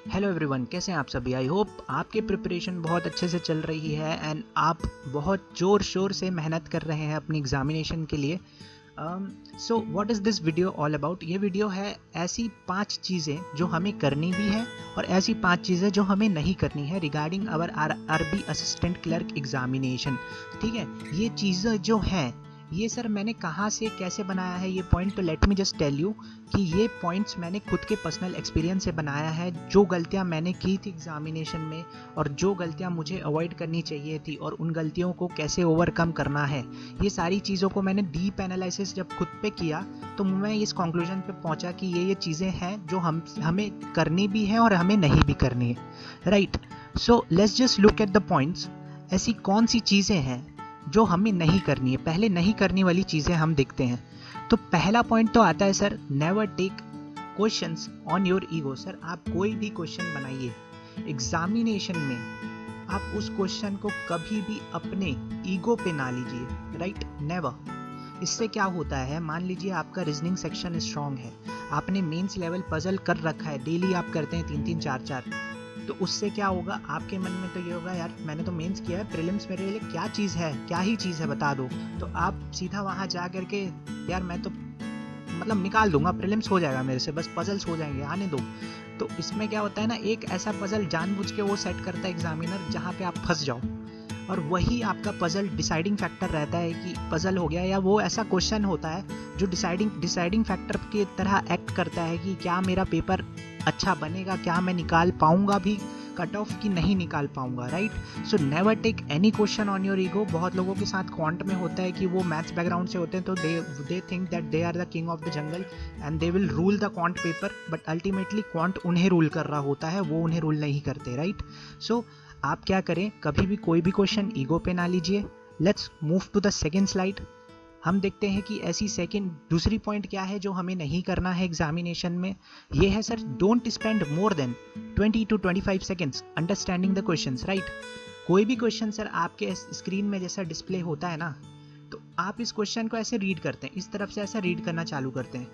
Hello everyone, कैसे हैं आप सभी। आई होप आपकी प्रिपरेशन बहुत अच्छे से चल रही है एंड आप बहुत ज़ोर शोर से मेहनत कर रहे हैं अपनी एग्जामिनेशन के लिए। So what is this video all about. ये वीडियो है ऐसी 5 चीज़ें जो हमें करनी भी है और ऐसी 5 चीज़ें जो हमें नहीं करनी है regarding our RB assistant clerk examination. ठीक है, ये चीज़ें जो हैं ये सर मैंने कहाँ से कैसे बनाया है ये पॉइंट, तो let me just tell you कि ये पॉइंट्स मैंने खुद के पर्सनल एक्सपीरियंस से बनाया है। जो गलतियाँ मैंने की थी एग्जामिनेशन में और जो गलतियाँ मुझे अवॉइड करनी चाहिए थी और उन गलतियों को कैसे ओवरकम करना है, ये सारी चीज़ों को मैंने डीप एनालिसिस जब खुद पे किया तो मैं इस कंक्लूजन पे पहुंचा कि ये चीज़ें हैं जो हमें करनी भी है और हमें नहीं भी करनी है। Right, so let's just look at the points. ऐसी कौन सी चीज़ें हैं जो हमें नहीं करनी है। पहले नहीं करनी वाली चीज़ें हम देखते हैं। तो पहला पॉइंट तो आता है sir, never take questions on your ego. Sir आप कोई भी क्वेश्चन बनाइए एग्जामिनेशन में, आप उस क्वेश्चन को कभी भी अपने ईगो पे ना लीजिए। Right, never. इससे क्या होता है, मान लीजिए आपका रीजनिंग सेक्शन स्ट्रांग है, आपने मेंस लेवल पजल कर रखा है, डेली आप करते हैं 3-3 4-4, तो उससे क्या होगा, आपके मन में तो ये होगा यार मैंने तो मेंस किया है, प्रीलिम्स मेरे लिए क्या चीज़ है, क्या ही चीज़ है बता दो। तो आप सीधा वहाँ जा करके यार मैं तो मतलब निकाल दूंगा, प्रीलिम्स हो जाएगा मेरे से, बस पजल्स हो जाएंगे, आने दो। तो इसमें क्या होता है ना, एक ऐसा पजल जानबूझ के वो सेट करता है एग्जामिनर जहाँ पे आप फंस जाओ, और वही आपका पजल डिसाइडिंग फैक्टर रहता है कि पजल हो गया, या वो ऐसा क्वेश्चन होता है जो डिसाइडिंग फैक्टर की तरह एक्ट करता है कि क्या मेरा पेपर अच्छा बनेगा, क्या मैं निकाल पाऊंगा भी कट ऑफ की नहीं निकाल पाऊंगा। Right, so never take any question on your ego. बहुत लोगों के साथ क्वांट में होता है कि वो मैथ्स बैकग्राउंड से होते हैं तो they think that they are the king of the jungle and they will rule the quant paper, but ultimately quant उन्हें रूल कर रहा होता है, वो उन्हें रूल नहीं करते। राइट, सो आप क्या करें, कभी भी कोई भी क्वेश्चन ईगो पे ना लीजिए। Let's move to the second slide. हम देखते हैं कि ऐसी दूसरी पॉइंट क्या है जो हमें नहीं करना है एग्जामिनेशन में। ये है sir, don't spend more than 20 to 25 seconds understanding the questions. Right, कोई भी क्वेश्चन सर आपके स्क्रीन में जैसा डिस्प्ले होता है ना, तो आप इस क्वेश्चन को ऐसे रीड करते हैं, इस तरफ से ऐसा रीड करना चालू करते हैं।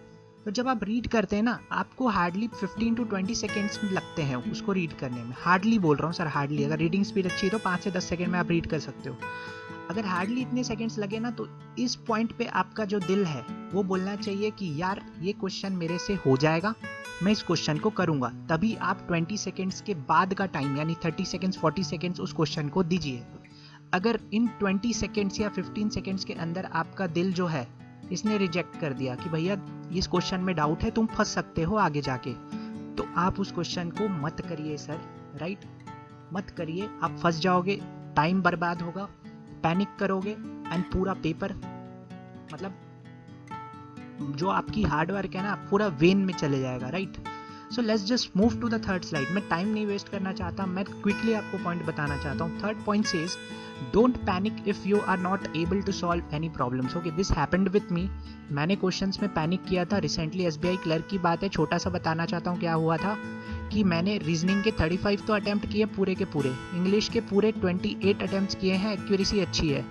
तो जब आप रीड करते हैं ना, आपको हार्डली 15 to 20 सेकेंड्स लगते हैं उसको रीड करने में। हार्डली बोल रहा हूँ सर, हार्डली। अगर रीडिंग स्पीड अच्छी है तो 5 से 10 सेकेंड में आप रीड कर सकते हो। अगर हार्डली इतने सेकेंड्स लगे ना, तो इस पॉइंट पे आपका जो दिल है वो बोलना चाहिए कि यार ये क्वेश्चन मेरे से हो जाएगा, मैं इस क्वेश्चन को करूंगा। तभी आप 20 सेकेंड्स के बाद का टाइम यानी 30 सेकेंड्स 40 सेकेंड्स उस क्वेश्चन को दीजिए। अगर इन 20 सेकेंड्स या 15 सेकेंड्स के अंदर आपका दिल जो है इसने रिजेक्ट कर दिया कि भैया इस क्वेश्चन में डाउट है, तुम फंस सकते हो आगे जाके, तो आप उस क्वेश्चन को मत करिए सर। राइट, मत करिए, आप फंस जाओगे, टाइम बर्बाद होगा, पैनिक करोगे एंड पूरा पेपर मतलब जो आपकी हार्ड वर्क है ना पूरा वेन में चले जाएगा। Right, so let's just move to the third slide. मैं टाइम नहीं वेस्ट करना चाहता, मैं क्विकली आपको पॉइंट बताना चाहता हूँ। Third point says don't panic if you are not able to solve any problems. Okay, this happened with me. मैंने क्वेश्चंस में पैनिक किया था रिसेंटली, एसबीआई क्लर्क की बात है, छोटा सा बताना चाहता हूँ क्या हुआ था कि मैंने रीजनिंग के 35 तो अटेम्प्ट किए पूरे के पूरे, इंग्लिश के पूरे 28 अटेम्प्ट किए हैं, एक्यूरेसी अच्छी है।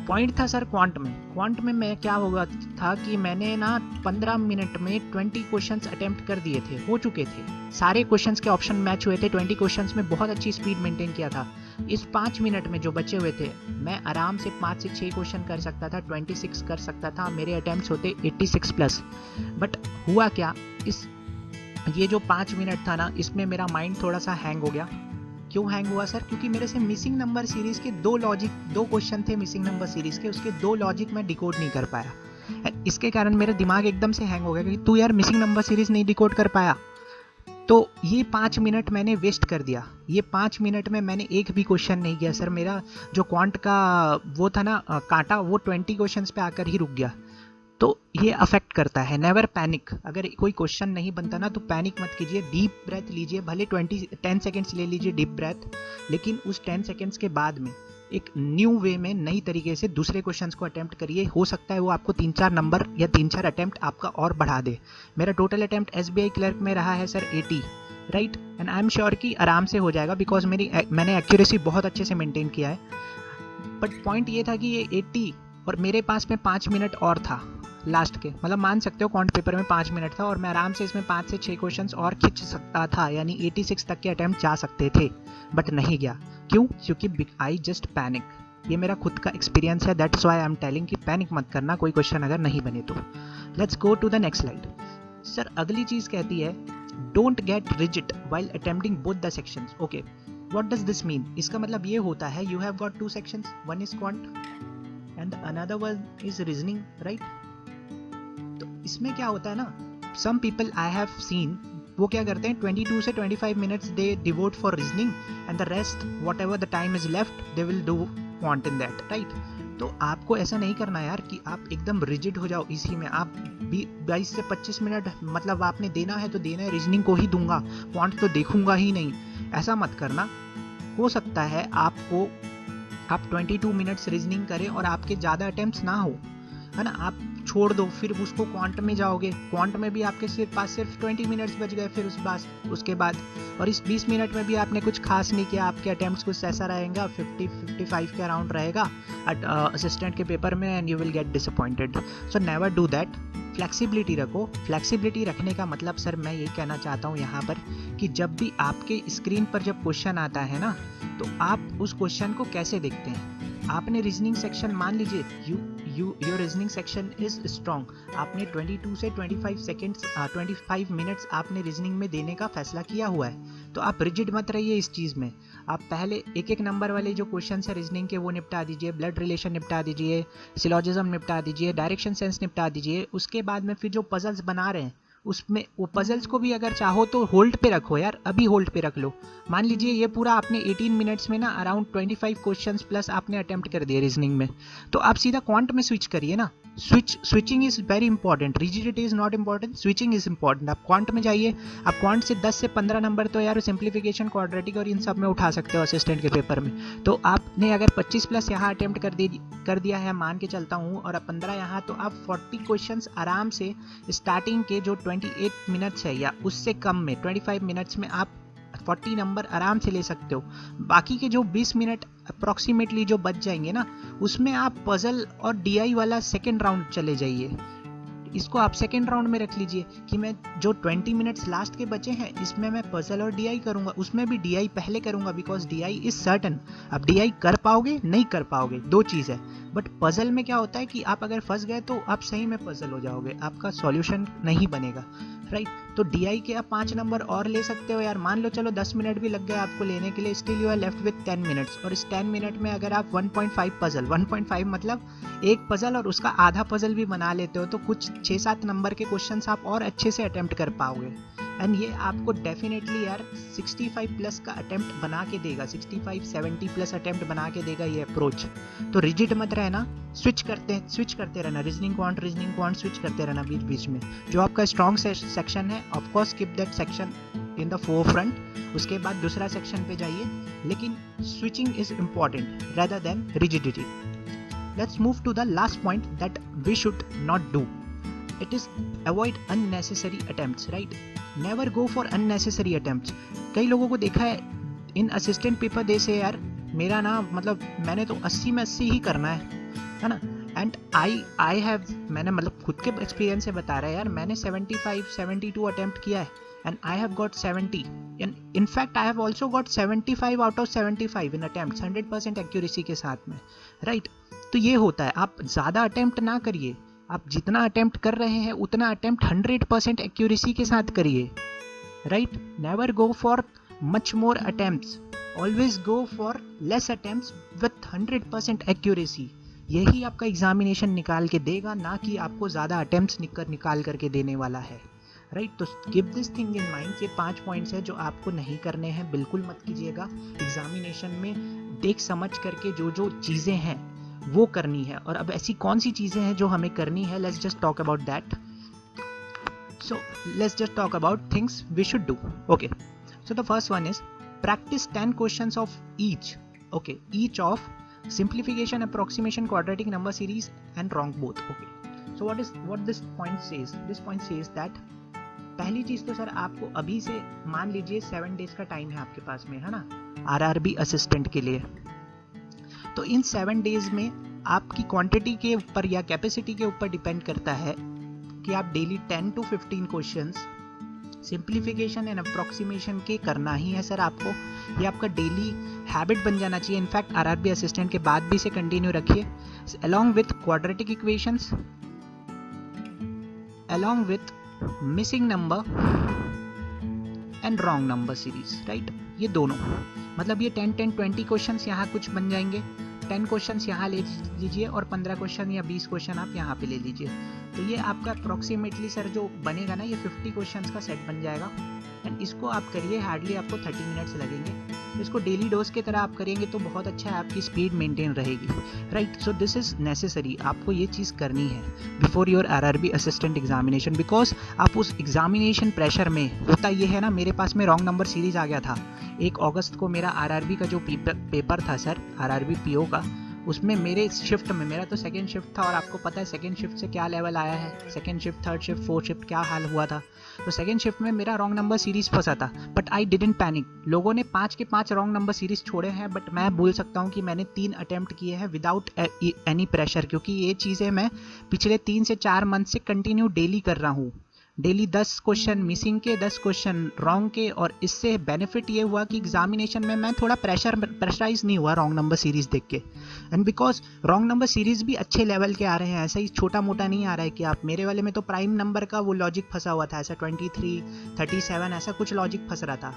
पॉइंट था सर क्वांट में मैं क्या होगा था कि मैंने ना 15 मिनट में 20 क्वेश्चंस अटेम्प्ट कर दिए थे, हो चुके थे, सारे क्वेश्चंस के ऑप्शन मैच हुए थे, 20 क्वेश्चंस में बहुत अच्छी स्पीड मेंटेन किया था। इस 5 मिनट में जो बचे हुए थे मैं आराम से 5 से 6 क्वेश्चन कर सकता था, 26 कर सकता था, मेरे अटेम्प्ट्स होते 86 प्लस। बट हुआ क्या, ये जो 5 मिनट था ना, इसमें मेरा माइंड थोड़ा सा हैंग हो गया। क्यों हैंग हुआ सर, क्योंकि मेरे से मिसिंग नंबर सीरीज के 2 क्वेश्चन थे मिसिंग नंबर सीरीज के, उसके 2 लॉजिक मैं डिकोड नहीं कर पाया। इसके कारण मेरा दिमाग एकदम से हैंग हो गया कि तू यार मिसिंग नंबर सीरीज नहीं डिकोड कर पाया। तो ये 5 मिनट मैंने वेस्ट कर दिया। ये 5 मिनट में मैंने एक भी क्वेश्चन नहीं किया सर। मेरा जो क्वांट का वो था ना कांटा, वो 20 क्वेश्चन पे आकर ही रुक गया। तो ये अफेक्ट करता है। Never panic. अगर कोई क्वेश्चन नहीं बनता ना तो पैनिक मत कीजिए, डीप ब्रेथ लीजिए, भले 10 सेकेंड्स ले लीजिए डीप ब्रेथ, लेकिन उस 10 सेकेंड्स के बाद में एक न्यू वे में नई तरीके से दूसरे क्वेश्चंस को अटेम्प्ट करिए। हो सकता है वो आपको 3-4 नंबर या 3-4 अटेम्प्ट आपका और बढ़ा दे। मेरा टोटल अटेम्प्ट एसबीआई क्लर्क में रहा है sir 80। Right, and I am sure कि आराम से हो जाएगा बिकॉज मैंने एक्यूरेसी बहुत अच्छे से मेंटेन किया है। बट पॉइंट ये था कि ये 80 और मेरे पास में 5 मिनट और था। लास्ट के, मतलब मान सकते हो क्वांट पेपर में 5 मिनट था और मैं आराम से इसमें 5 से 6 क्वेश्चंस और खींच सकता था, यानी 86 तक के अटेम्प्ट जा सकते थे, बट नहीं गया। क्यों? क्योंकि आई जस्ट पैनिक। ये मेरा खुद का एक्सपीरियंस है, that's why I am telling कि पैनिक मत करना कोई क्वेश्चन अगर नहीं बने तो। Let's go to the next slide. Sir अगली चीज़ कहती है don't get rigid while attempting both the sections. Okay, what does this mean? इसका मतलब ये होता है you have got 2 sections, one is quant and another one is reasoning, right? तो इसमें क्या होता है ना, some people I have seen, वो क्या करते हैं 22 से 25 minutes they devote for reasoning and the rest what ever the time is left they will do quant in that, right? तो आपको ऐसा नहीं करना यार कि आप एकदम रिजिड हो जाओ इसी में। आप 22 से 25 मिनट मतलब आपने देना है तो देना है, रीजनिंग को ही दूंगा, क्वांट तो देखूंगा ही नहीं, ऐसा मत करना। हो सकता है आपको आप 22 मिनट्स रीजनिंग करें और आपके ज़्यादा अटेम्प्ट्स ना हो, है ना, आप छोड़ दो, फिर उसको क्वांट में जाओगे, क्वांट में भी आपके पास सिर्फ 20 मिनट्स बच गए फिर उसके बाद, और इस 20 मिनट में भी आपने कुछ खास नहीं किया, आपके अटेम्प्ट्स कुछ ऐसा रहेगा 50-55 के अराउंड रहेगा असिस्टेंट के पेपर में, and you will get disappointed. So never do that. Flexibility रखो। फ्लेक्सिबिलिटी रखने का मतलब सर मैं ये कहना चाहता हूँ यहाँ पर कि जब भी आपके स्क्रीन पर जब क्वेश्चन आता है ना, तो आप उस क्वेश्चन को कैसे देखते हैं। आपने रीजनिंग सेक्शन, मान लीजिए your reasoning section is strong, आपने 22 से 25 मिनट्स आपने रीजनिंग में देने का फैसला किया हुआ है, तो आप रिजिड मत रहिए इस चीज़ में। आप पहले एक नंबर वाले जो क्वेश्चन है रीजनिंग के वो निपटा दीजिए, ब्लड रिलेशन निपटा दीजिए, सिलोजिज्म निपटा दीजिए, डायरेक्शन सेंस निपटा दीजिए। उसके बाद में फिर जो पजल्स बना रहे हैं उसमें वो पजल्स को भी अगर चाहो तो होल्ड पे रखो यार, अभी होल्ड पे रख लो। मान लीजिए ये पूरा आपने 18 मिनट्स में ना अराउंड 25 क्वेश्चंस प्लस आपने अटेम्प्ट कर दिए रीजनिंग में, तो आप सीधा क्वांट में स्विच करिए ना। Switching is very important, rigidity is not important, switching is important. आप क्वांट में जाइए, आप क्वांट से 10 से 15 नंबर तो यार सिंप्लीफिकेशन, क्वाड्रेटिक और इन सब में उठा सकते हो असिस्टेंट के पेपर में। तो आपने अगर 25 प्लस यहाँ अटेम्प्ट कर दिया है, मान के चलता हूँ, और 15 यहाँ, तो आप 40 क्वेश्चन आराम से स्टार्टिंग के जो 28 मिनट्स है या उससे कम में 25 मिनट्स में आप 40 नंबर आराम से ले सकते हो। बाकी के जो 20 मिनट अप्रॉक्सीमेटली जो बच जाएंगे ना, उसमें आप पजल और डीआई वाला सेकेंड राउंड चले जाइए। इसको आप सेकेंड राउंड में रख लीजिए कि मैं जो 20 मिनट्स लास्ट के बचे हैं इसमें मैं पजल और डीआई करूंगा, उसमें भी डीआई पहले करूंगा, बिकॉज डीआई इज सर्टन। आप डीआई कर पाओगे नहीं कर पाओगे, दो चीज़ है। बट पजल में क्या होता है कि आप अगर फंस गए तो आप सही में पजल हो जाओगे, आपका सॉल्यूशन नहीं बनेगा, राइट? तो डीआई के आप 5 नंबर और ले सकते हो यार। मान लो चलो 10 मिनट भी लग गए आपको लेने के लिए, still you are left with 10 minutes, और इस 10 मिनट में अगर आप 1.5 पजल, 1.5 मतलब एक पजल और उसका आधा पजल भी बना लेते हो, तो कुछ 6-7 नंबर के क्वेश्चंस आप और अच्छे से अटेम्प्ट कर पाओगे। एंड ये आपको डेफिनेटली यार 65 प्लस का अटेम्प्ट बना के देगा, 65-70 प्लस अटेम्प्ट बना के देगा ये अप्रोच। तो रिजिड मत रहना, स्विच करते रहना, रीजनिंग क्वांट स्विच करते रहना बीच बीच में। जो आपका स्ट्रॉन्ग सेक्शन है, of course keep that section in the four front, उसके बाद दूसरा सेक्शन पे जाइए, लेकिन switching is important rather than rigidity. Let's move to the last point that we should not do. It is avoid unnecessary attempts, right? Never go for unnecessary attempts. कई लोगों को देखा है इन असिस्टेंट पेपर दे से यार मेरा ना मतलब मैंने तो 80 में 80 ही करना है ना। एंड आई हैव, मैंने मतलब खुद के एक्सपीरियंस से बता रहा है यार, मैंने 75-72 अटेम्प्ट किया है and I have got 70, and in fact I have also got 75 out of 75 in attempts, 100% accuracy के साथ में, राइट? तो ये होता है, आप ज़्यादा अटेम्प्ट ना करिए, आप जितना अटेम्प्ट कर रहे हैं उतना अटेम्प्ट 100% एक्यूरेसी के साथ करिए, right? Never go for much more attempts, always go for less attempts with 100% accuracy. यही आपका एग्जामिनेशन निकाल के देगा, ना कि आपको ज़्यादा अटेम्प्ट्स निकाल करके देने वाला है, राइट? तो keep this thing in mind. ये 5 पॉइंट्स हैं जो आपको नहीं करने हैं, बिल्कुल मत कीजिएगा। एग्जामिनेशन में देख समझ करके जो जो चीज़ें हैं वो करनी है। और अब ऐसी कौन सी चीज़ें हैं जो हमें करनी है, let's just talk about that. So let's just talk about things we should do. Okay, so the first one is practice 10 questions of each, okay, each of simplification, approximation, quadratic number series and wrong both. Okay, so what this point says? This point says that पहली चीज तो sir आपको अभी से मान लीजिए 7 days का time है आपके पास में, है ना, आरआरबी असिस्टेंट के लिए। तो इन 7 डेज में आपकी क्वांटिटी के ऊपर या कैपेसिटी के ऊपर डिपेंड करता है कि आप daily 10 to 15 questions simplification and approximation के करना ही है सर आपको। ये आपका डेली हैबिट बन जाना चाहिए। इनफैक्ट आरआरबी असिस्टेंट के बाद भी इसे कंटिन्यू रखिए, along with quadratic equations, along with missing number and wrong number series, right. ये दोनों मतलब ये 10-20 क्वेश्चंस यहाँ कुछ बन जाएंगे, 10 क्वेश्चंस यहाँ ले लीजिए और 15 क्वेश्चन या 20 क्वेश्चन आप यहाँ पे ले लीजिए। तो ये आपका अप्रॉक्सीमेटली सर जो बनेगा ना, ये 50 क्वेश्चंस का सेट बन जाएगा। एंड इसको आप करिए, हार्डली आपको 30 मिनट्स लगेंगे। इसको डेली डोज की तरह आप करेंगे तो बहुत अच्छा है, आपकी स्पीड मेंटेन रहेगी, right. So this is necessary, आपको ये चीज़ करनी है before your RRB assistant examination, because आप उस एग्जामिनेशन प्रेशर में, होता ये है ना, मेरे पास में रॉन्ग नंबर सीरीज आ गया था। 1 अगस्त को मेरा आरआरबी का जो पेपर था सर, आरआरबी पीओ का, उसमें मेरे शिफ्ट में, मेरा तो सेकंड शिफ्ट था और आपको पता है सेकंड शिफ्ट से क्या लेवल आया है, second shift, third shift, fourth shift क्या हाल हुआ था। तो सेकंड शिफ्ट में मेरा रॉन्ग नंबर सीरीज फंसा था, बट आई डिडंट पैनिक। लोगों ने 5 के 5 रॉन्ग नंबर सीरीज छोड़े हैं, बट मैं बोल सकता हूँ कि मैंने 3 अटेम्प्ट किए हैं विदाउट एनी प्रेशर, क्योंकि ये चीज़ें मैं पिछले 3 से 4 मंथ से कंटिन्यू डेली कर रहा हूँ। डेली 10 क्वेश्चन मिसिंग के, 10 क्वेश्चन रॉन्ग के, और इससे बेनिफिट ये हुआ कि एग्जामिनेशन में मैं थोड़ा प्रेशराइज नहीं हुआ रॉन्ग नंबर सीरीज देख के। And because wrong number series भी अच्छे लेवल के आ रहे हैं, ऐसा ही छोटा मोटा नहीं आ रहा है कि आप, मेरे वाले में तो प्राइम नंबर का वो लॉजिक फंसा हुआ था, ऐसा 23, 37 ऐसा कुछ लॉजिक फंस रहा था,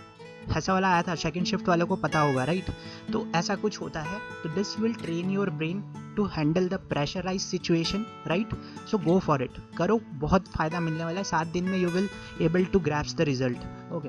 ऐसा वाला आया था। सेकंड शिफ्ट वालों को पता होगा, राइट। तो ऐसा कुछ होता है। तो this will train your brain to handle the pressurise situation, right. So go for it, करो, बहुत फायदा मिलने वाला है। 7 दिन में you will able to grasp the result. Okay,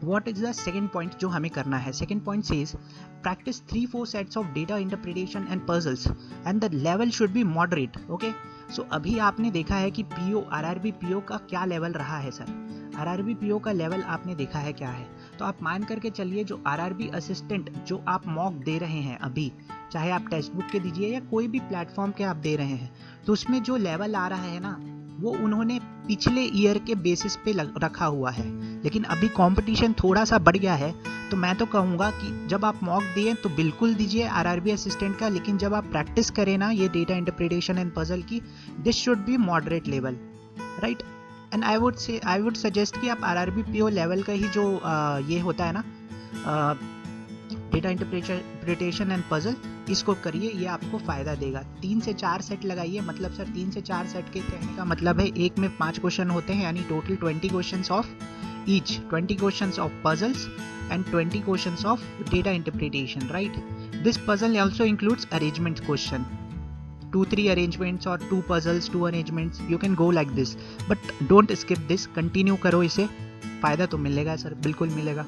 what is the second point जो हमें करना है? Second point says practice 3-4 sets of data interpretation and puzzles and the level should be moderate. Okay, so अभी आपने देखा है कि PO, RRB PO का क्या लेवल रहा है सर। आरआरबी पीओ का लेवल आपने देखा है क्या है, तो आप मान करके चलिए जो आरआरबी असिस्टेंट जो आप मॉक दे रहे हैं अभी, चाहे आप टेक्स्ट बुक के दीजिए या कोई भी प्लेटफॉर्म के आप दे रहे हैं, तो उसमें जो लेवल आ रहा है ना, वो उन्होंने पिछले ईयर के बेसिस पे रखा हुआ है। लेकिन अभी कंपटीशन थोड़ा सा बढ़ गया है, तो मैं तो कहूँगा कि जब आप मॉक दिए तो बिल्कुल दीजिए आरआरबी असिस्टेंट का, लेकिन जब आप प्रैक्टिस करें ना ये डेटा इंटरप्रिटेशन एंड पजल की, this should be moderate level, right. And I would suggest कि आप आरआरबी पीओ लेवल का ही जो ये होता है ना, डेटा इंटरप्रिटेशन एंड पजल, इसको करिए, ये आपको फ़ायदा देगा। 3 से 4 सेट लगाइए, मतलब सर 3 से 4 सेट के कहने का मतलब है एक में 5 क्वेश्चन होते हैं, यानी total 20 questions of each, 20 questions of puzzles and 20 questions of data interpretation, right. This puzzle also includes arrangement question, 2-3 arrangements और 2 puzzles, 2 arrangements, you can go like this, but don't skip this, continue करो इसे, फ़ायदा तो मिलेगा sir, बिल्कुल मिलेगा।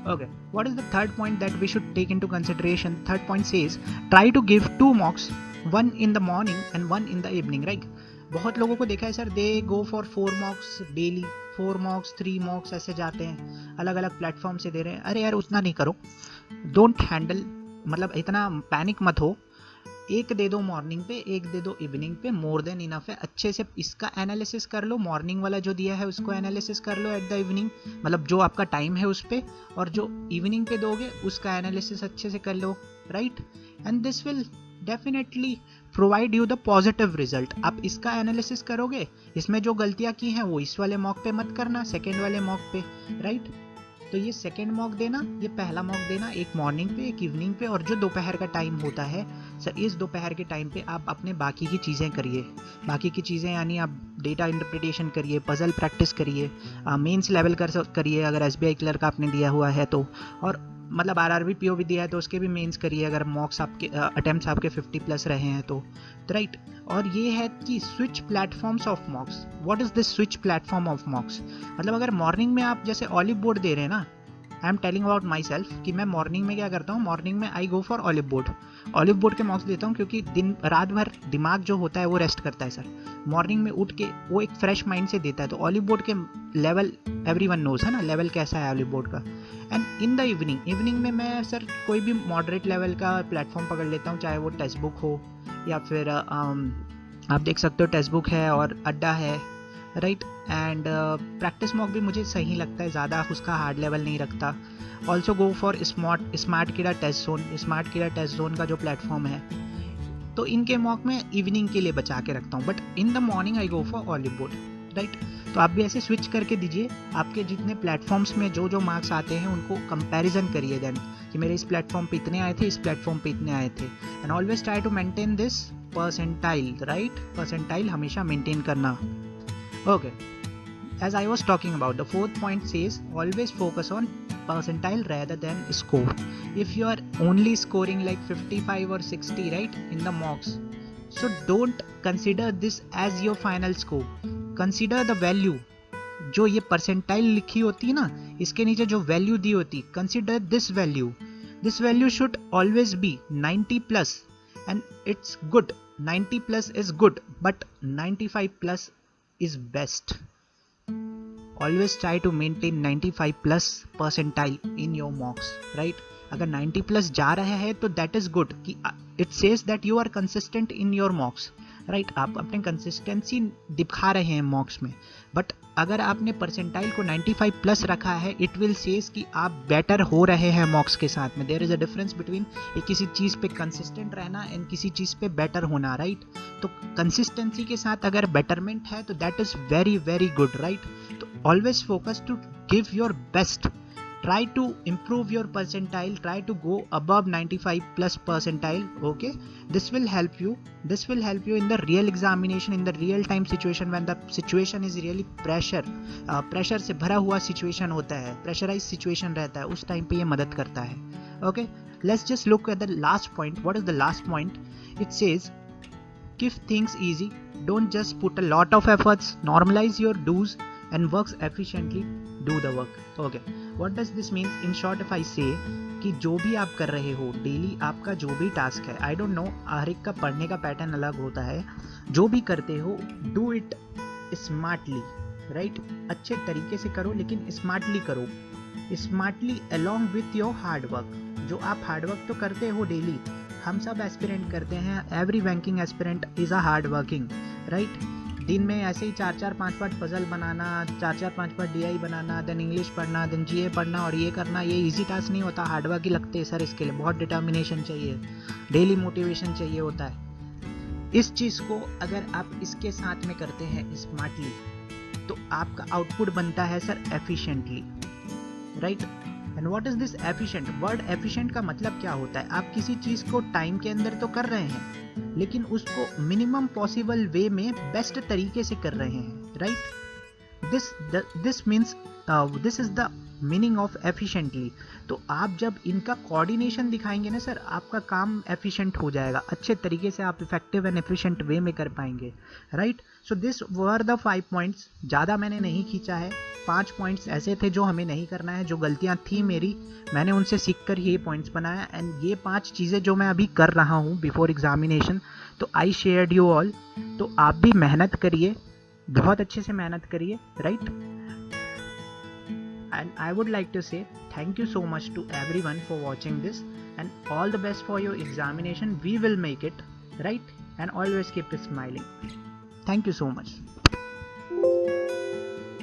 Okay, what is the third point that we should take into consideration? Third point says try to give 2 mocks, one in the morning and one in the evening, right? बहुत लोगों को देखा है sir, they go for 4 mocks daily, 4 mocks, 3 mocks ऐसे जाते हैं, अलग अलग प्लेटफॉर्म से दे रहे हैं। अरे यार उतना नहीं करो, डोंट हैंडल, मतलब इतना पैनिक मत हो। एक दे दो मॉर्निंग पे, एक दे दो इवनिंग पे, मोर देन इनफ है। अच्छे से इसका एनालिसिस कर लो, मॉर्निंग वाला जो दिया है उसको एनालिसिस कर लो एट द इवनिंग, मतलब जो आपका टाइम है उस पे, और जो इवनिंग पे दोगे उसका एनालिसिस अच्छे से कर लो, right. And this will definitely provide you the positive result. आप इसका एनालिसिस करोगे, इसमें जो गलतियां की हैं वो इस वाले मॉक पे मत करना, सेकेंड वाले मॉक पे, राइट। तो ये सेकेंड मॉक देना, ये पहला मॉक देना, एक मॉर्निंग पे, एक इवनिंग पे, और जो दोपहर का टाइम होता है सर, इस दोपहर के टाइम पे आप अपने बाकी की चीज़ें करिए। बाकी की चीज़ें यानी आप डेटा इंटरप्रिटेशन करिए, पजल प्रैक्टिस करिए, मेंस लेवल करिए अगर एसबीआई क्लर्क आपने दिया हुआ है तो, और मतलब आरआरबी पीओ भी दिया है तो उसके भी मेंस करिए अगर मॉक्स आपके अटेम्प्ट्स आपके 50+ रहे हैं तो, राइट। और ये है कि switch platforms of मॉक्स। What is this switch platform of मॉक्स? मतलब अगर मॉर्निंग में आप जैसे ऑलिव बोर्ड दे रहे हैं ना, आई am telling about my self कि मैं मॉर्निंग में क्या करता हूँ, मॉर्निंग में आई गो फॉर ऑलिव बोर्ड के मॉक्स देता हूँ, क्योंकि दिन रात भर दिमाग जो होता है वो रेस्ट करता है सर। मॉर्निंग में उठ के वो एक फ्रेश माइंड से देता है, तो ऑलिव बोर्ड के लेवल एवरीवन नोज है ना, लेवल कैसा है ऑलिव बोर्ड का। एंड इन द इवनिंग में मैं सर कोई भी मॉडरेट लेवल का प्लेटफॉर्म पकड़ लेता हूँ, चाहे वो टेक्स्ट बुक हो या फिर आप देख सकते हो टेक्स्ट बुक है और अड्डा है, राइट। एंड प्रैक्टिस मॉक भी मुझे सही लगता है, ज़्यादा उसका हार्ड लेवल नहीं रखता। ऑल्सो गो फॉर स्मार्ट कीड़ा टेस्ट जोन। स्मार्ट कीड़ा टेस्ट जोन का जो प्लेटफॉर्म है, तो इनके मॉक में इवनिंग के लिए बचा के रखता हूँ, but in the morning I go for olive board, right. तो आप भी ऐसे स्विच करके दीजिए, आपके जितने प्लेटफॉर्म्स में जो जो मार्क्स आते हैं उनको कंपैरिजन करिए देन, कि मेरे इस प्लेटफॉर्म पे इतने आए थे, इस प्लेटफॉर्म पे इतने आए थे, and always try to maintain this percentile, right. Percentile हमेशा मेंटेन करना। Okay, as I was talking about, the fourth point says always focus on percentile rather than score. If you are only scoring like 55 or 60, right, in the mocks, so don't consider this as your final score. Consider the value. जो ये percentile लिखी होती है ना, इसके नीचे जो value दी होती, consider this value. This value should always be 90 plus, and it's good. 90 plus is good, but 95 plus is best. Always try to maintain 95 plus percentile in your mocks, right? अगर 90 plus जा रहा है तो that is good, कि it says that you are consistent in your mocks, right? आप अपने consistency दिखा रहे हैं mocks में, but अगर आपने percentile को 95 plus रखा है, it will says कि आप better हो रहे हैं mocks के साथ में। There is a difference between किसी चीज़ पे consistent रहना and किसी चीज़ पे better होना, right? तो consistency के साथ अगर betterment है तो that is very very good, right? तो always focus to give your best. Try to improve your percentile, try to go above 95 plus percentile, okay? This will help you in the real examination, in the real time situation, when the situation is really pressure से भरा हुआ situation होता है, pressurized situation रहता है, उस time पे ये मदद करता है, okay? Let's just look at the last point. What is the last point? It says keep things easy, don't just put a lot of efforts, normalize your do's and works efficiently, do the work. Okay, what does this mean? In short, if I say कि जो भी आप कर रहे हो daily, आपका जो भी टास्क है, आई डोंट नो, हर एक का पढ़ने का पैटर्न अलग होता है, जो भी करते हो डू इट स्मार्टली, राइट? अच्छे तरीके से करो, लेकिन स्मार्टली करो, smartly along with your hard work. जो आप हार्ड वर्क तो करते हो डेली, हम सब एस्पिरेंट करते हैं, every banking aspirant is a hard working, right? दिन में ऐसे ही 4-4, 5-5 पजल बनाना, 4-4, 5-5 DI बनाना, देन इंग्लिश पढ़ना, देन GA पढ़ना और ये करना, ये इजी टास्क नहीं होता, हार्ड वर्क ही लगते हैं सर। इसके लिए बहुत डिटर्मिनेशन चाहिए, डेली मोटिवेशन चाहिए होता है। इस चीज़ को अगर आप इसके साथ में करते हैं स्मार्टली, तो आपका आउटपुट बनता है sir efficiently, right? And what is this efficient? Word efficient का मतलब क्या होता है? आप किसी चीज़ को टाइम के अंदर तो कर रहे हैं, लेकिन उसको मिनिमम पॉसिबल वे में बेस्ट तरीके से कर रहे हैं, right? This means this is the meaning of efficiently. तो आप जब इनका कोऑर्डिनेशन दिखाएंगे ना सर, आपका काम एफिशिएंट हो जाएगा, अच्छे तरीके से आप इफेक्टिव एंड एफिशिएंट वे में कर पाएंगे, right? So this were the 5 points. ज़्यादा मैंने नहीं खींचा है, 5 पॉइंट्स ऐसे थे जो हमें नहीं करना है, जो गलतियाँ थी मेरी, मैंने उनसे सीख कर ये पॉइंट्स बनाया। एंड ये 5 चीज़ें जो मैं अभी कर रहा हूँ बिफोर एग्जामिनेशन, तो आई शेयर्ड यू ऑल। तो आप भी मेहनत करिए, बहुत अच्छे से मेहनत करिए, right? And I would like to say thank you so much to everyone for watching this, and all the best for your examination. We will make it, right? And always keep smiling. Thank you so much.